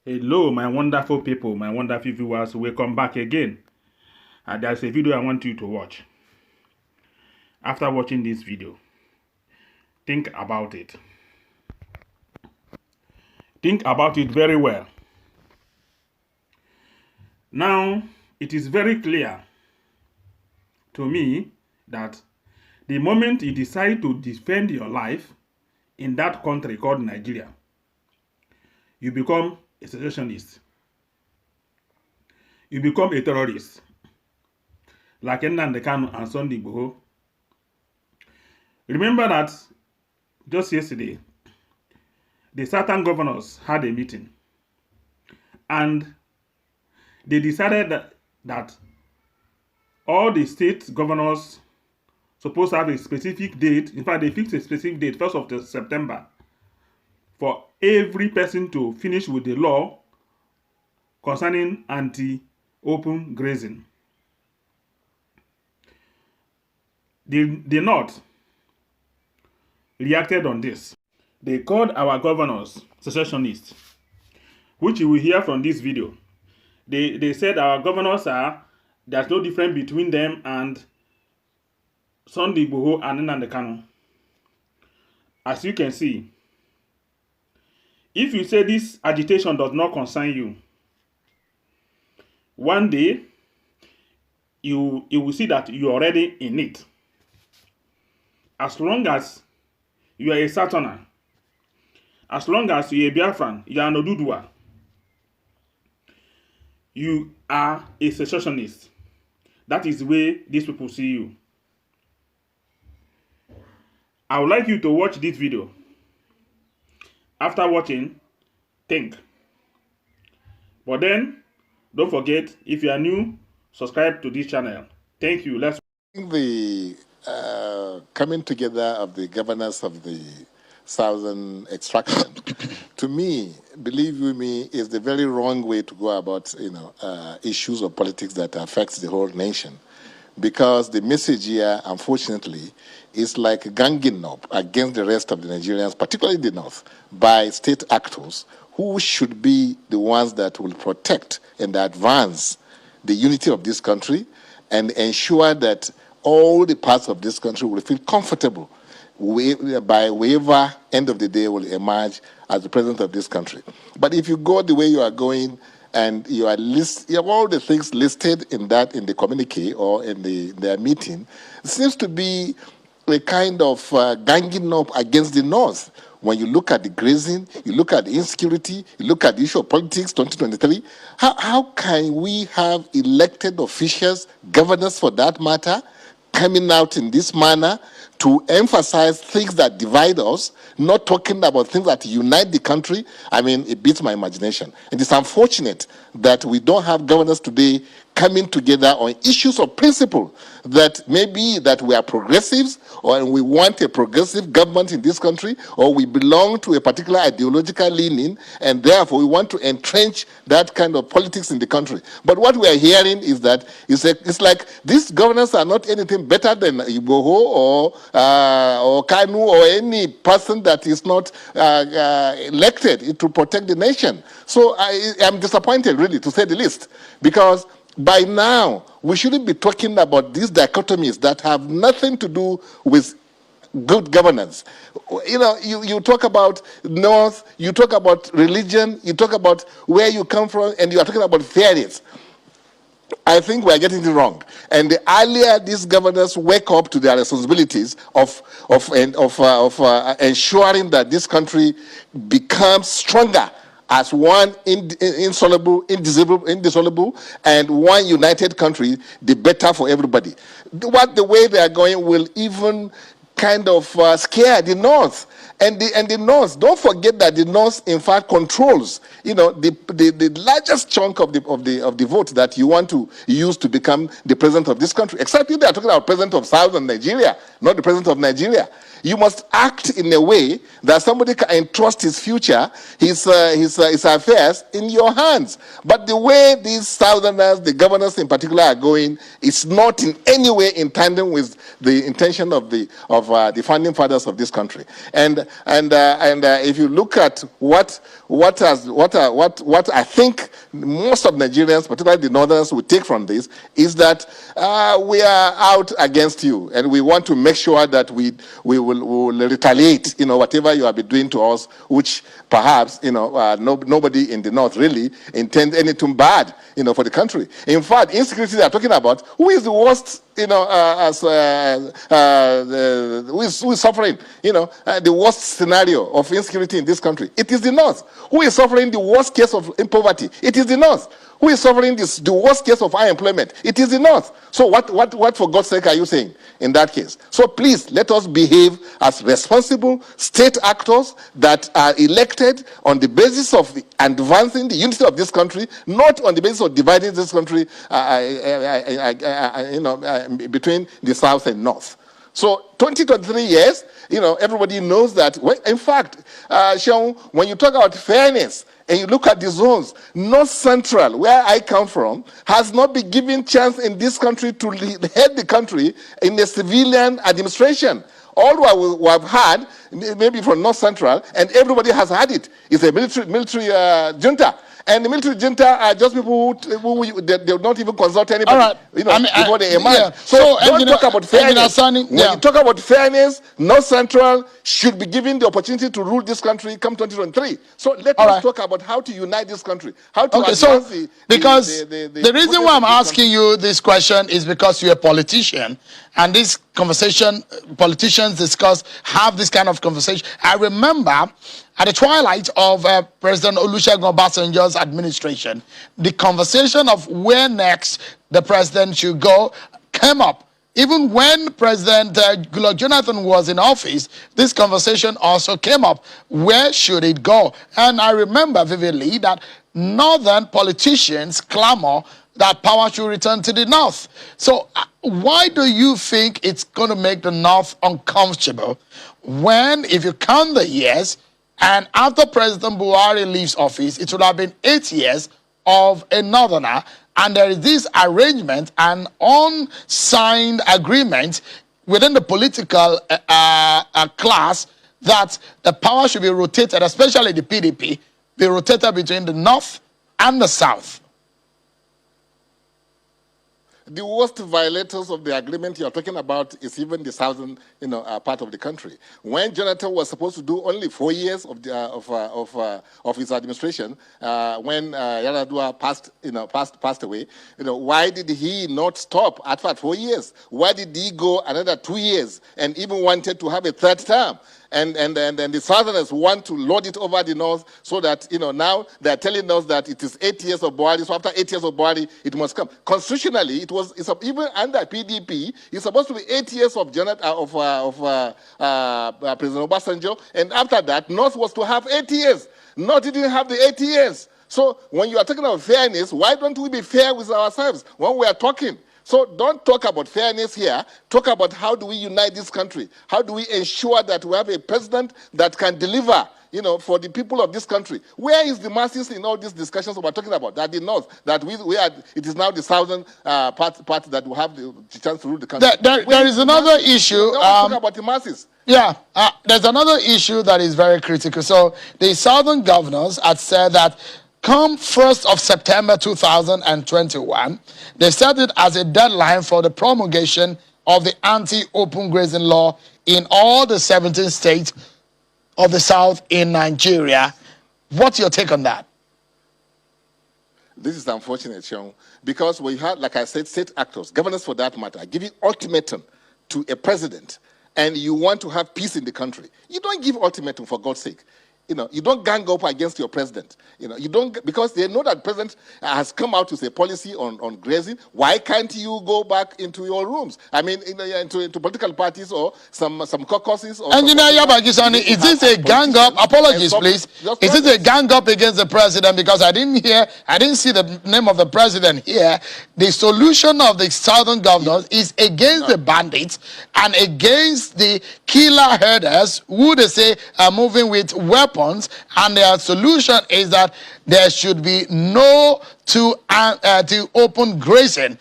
Hello, my wonderful people, my wonderful viewers. Welcome back again. There's a video I want you to watch. After watching this video, think about it. Think about it very well. Now, it is very clear to me that the moment you decide to defend your life in that country called Nigeria, you become a secessionist. You become a terrorist, like Nnamdi, Kanu and Sani Yabagi. Remember that just yesterday, the Southern governors had a meeting, and they decided that all the state governors supposed to have a specific date. In fact, they fixed a specific date, 1st of September, for every person to finish with the law concerning anti-open grazing. The North reacted on this. They called our governors secessionists, which you will hear from this video. They said our governors there's no difference between them and Sani Yabagi and Nnamdi Kanu. As you can see, if you say this agitation does not concern you, one day you will see that you're already in it. As long as you are a Southerner, as long as you are a Biafran, you are an Odudua, you are a secessionist. That is the way these people see you. I would like you to watch this video. After watching, think. But then, don't forget, if you are new, subscribe to this channel. Thank you. Let's. The coming together of the governors of the Southern extraction, to me, believe you me, is the very wrong way to go about issues of politics that affects the whole nation. Because the message here, unfortunately, is like ganging up against the rest of the Nigerians, particularly the North, by state actors who should be the ones that will protect and advance the unity of this country and ensure that all the parts of this country will feel comfortable by whoever end of the day will emerge as the president of this country. But if you go the way you are going, and you have all the things listed in the communique or in their meeting, it seems to be a kind of ganging up against the North. When you look at the grazing, you look at the insecurity, you look at the issue of politics 2023, how can we have elected officials, governors for that matter, coming out in this manner to emphasize things that divide us, not talking about things that unite the country? I mean, it beats my imagination. And it's unfortunate that we don't have governors today coming together on issues of principle, that maybe that we are progressives or we want a progressive government in this country, or we belong to a particular ideological leaning and therefore we want to entrench that kind of politics in the country. But what we are hearing is that it's like these governors are not anything better than Igboho or Kanu or any person that is not elected to protect the nation. So I'm disappointed, really, to say the least, because by now, we shouldn't be talking about these dichotomies that have nothing to do with good governance. You talk about North, you talk about religion, you talk about where you come from, and you are talking about fairness. I think we are getting it wrong. And the earlier these governors wake up to their responsibilities of ensuring that this country becomes stronger as one indissoluble, and one united country, the better for everybody. The way they are going will even kind of scare the North. And the North, don't forget that the North, in fact, controls, the largest chunk of the vote that you want to use to become the president of this country. Except if they are talking about president of Southern Nigeria, not the president of Nigeria. You must act in a way that somebody can entrust his future, his affairs in your hands. But the way these Southerners, the governors in particular, are going is not in any way in tandem with the intention of the founding fathers of this country. And if you look at what I think most of Nigerians, particularly the Northerners, will take from this is that we are out against you, and we want to make sure that we will retaliate, whatever you have been doing to us, which perhaps, nobody in the North really intends anything bad, for the country. In fact, insecurity they are talking about, who is the worst, who is suffering, the worst scenario of insecurity in this country? It is the North. Who is suffering the worst case of poverty? It is the North. Who is suffering the worst case of unemployment? It is the North. So what for God's sake are you saying in that case? So please, let us behave as responsible state actors that are elected on the basis of advancing the unity of this country, not on the basis of dividing this country between the South and North. So 23 years, everybody knows that. In fact, Sean, when you talk about fairness, and you look at the zones, North Central, where I come from, has not been given chance in this country to head the country in a civilian administration. All we have had, maybe from North Central, and everybody has had it, is a military junta. And the military junta are just people who they don't even consult anybody. All right. Before they emerge. Yeah. So don't talk about fairness. When you talk about fairness, North Central should be given the opportunity to rule this country come 2023. So let us talk about how to unite this country. How to advance the reason why I'm asking you this question is because you're a politician, and this conversation, politicians have this kind of conversation. I remember at the twilight of President Olusegun Obasanjo's administration, the conversation of where next the president should go came up. Even when President Goodluck Jonathan was in office, this conversation also came up. Where should it go? And I remember vividly that northern politicians clamor that power should return to the North. So why do you think it's going to make the North uncomfortable when, if you count the years, and after President Buhari leaves office, it would have been 8 years of a northerner, and there is this arrangement, an unsigned agreement within the political class that the power should be rotated, especially the PDP, be rotated between the North and the South. The worst violators of the agreement you're talking about is even the southern, part of the country. When Jonathan was supposed to do only 4 years of his administration, when Yar'Adua passed away, why did he not stop at 4 years? Why did he go another 2 years and even wanted to have a third term? And the Southerners want to load it over the North so that, now they're telling us that it is 8 years of Buhari. So after 8 years of Buhari, it must come. Constitutionally, it's even under PDP, it's supposed to be 8 years of President Obasanjo. And after that, North was to have 8 years. North didn't have the 8 years. So when you are talking about fairness, why don't we be fair with ourselves when we are talking? So don't talk about fairness here. Talk about how do we unite this country? How do we ensure that we have a president that can deliver, for the people of this country? Where is the masses in all these discussions we're talking about? That the North, that it is now the southern part that will have the chance to rule the country. There is another issue. Talk about the masses. Yeah, there's another issue that is very critical. So the southern governors had said that come 1st of September 2021, they set it as a deadline for the promulgation of the anti-open grazing law in all the 17 states of the South in Nigeria. What's your take on that? This is unfortunate, Sean, because we had, like I said, state actors, governors for that matter, giving ultimatum to a president, and you want to have peace in the country. You don't give ultimatum, for God's sake. You don't gang up against your president. You don't, because they know that president has come out with a policy on grazing. Why can't you go back into your rooms? I mean, into political parties or some caucuses. Or Engineer Yabagi, Sani, is this a gang up? Apologies, please. Is this a gang up against the president? Because I didn't see the name of the president here. The solution of the southern governors is against the bandits and against the killer herders who they say are moving with weapons, and their solution is that there should be no to open grazing.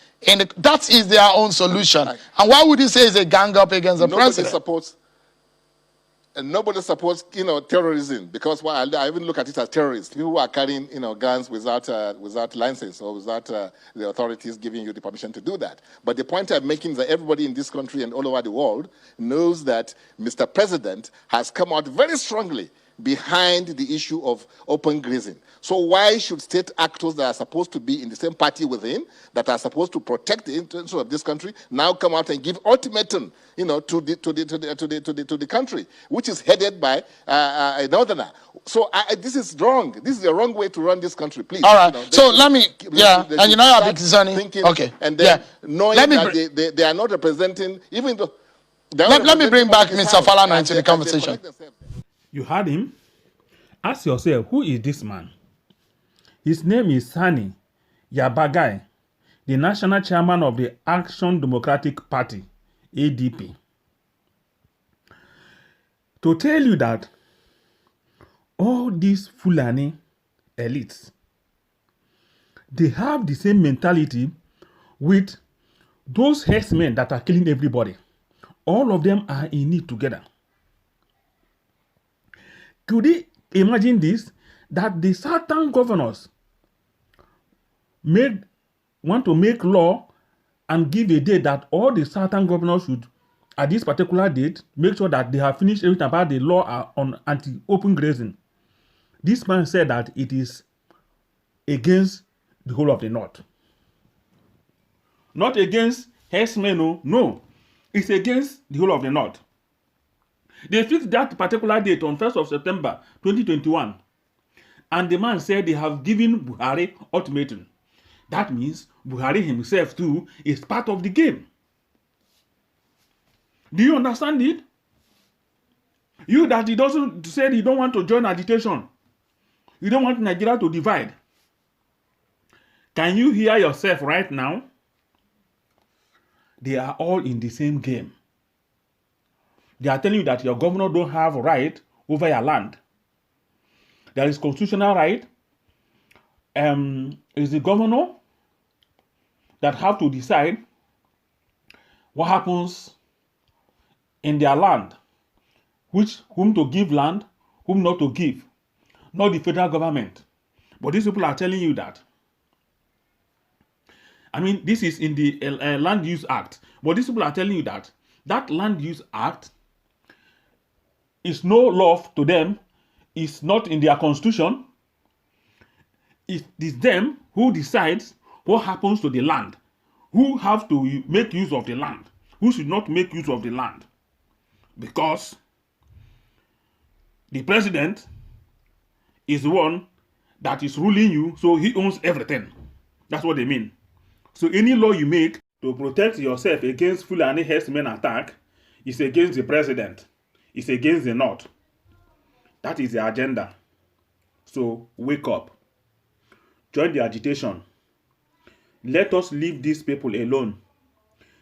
That is their own solution. And why would you say it's a gang up against the president? Nobody supports, terrorism, because I even look at it as terrorists. People who are carrying, guns without license or without the authorities giving you the permission to do that. But the point I'm making is that everybody in this country and all over the world knows that Mr. President has come out very strongly behind the issue of open grazing. So why should state actors that are supposed to be in the same party with him, that are supposed to protect the interests of this country, now come out and give ultimatum, to the country, which is headed by a northerner? So this is wrong. This is the wrong way to run this country. Please. All right. So let me, and you know how big Sani. Okay. And then knowing that they are not representing, even though. Let me bring back Mr. Falana into the conversation. You heard him? Ask yourself, who is this man? His name is Sani Yabagi, the national chairman of the Action Democratic Party, ADP. To tell you that all these Fulani elites, they have the same mentality with those herdsmen that are killing everybody. All of them are in it together. Could you imagine this? That the certain governors want to make law and give a date that all the certain governors should, at this particular date, make sure that they have finished everything about the law on anti-open grazing. This man said that it is against the whole of the North. Not against herdsmen, no. It's against the whole of the North. They fixed that particular date on 1st of September 2021. And the man said they have given Buhari ultimatum. That means Buhari himself too is part of the game. Do you understand it? You that he doesn't say you don't want to join agitation. You don't want Nigeria to divide. Can you hear yourself right now? They are all in the same game. They are telling you that your governor don't have right over your land. There is constitutional right. It's the governor that have to decide what happens in their land, whom to give land, whom not to give, not the federal government. But these people are telling you that. I mean, this is in the Land Use Act. But these people are telling you that that Land Use Act is no law to them, is not in their constitution. It is them who decides what happens to the land, who have to make use of the land, who should not make use of the land. Because the president is the one that is ruling you, so he owns everything. That's what they mean. So any law you make to protect yourself against Fulani herdsmen attack is against the president. It's against the North. That is the agenda. So wake up. Join the agitation. Let us leave these people alone.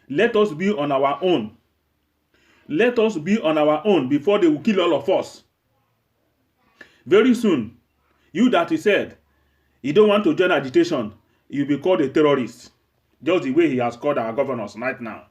Let us be on our own. Let us be on our own before they will kill all of us. Very soon, you that he said, you don't want to join agitation, you'll be called a terrorist. Just the way he has called our governors right now.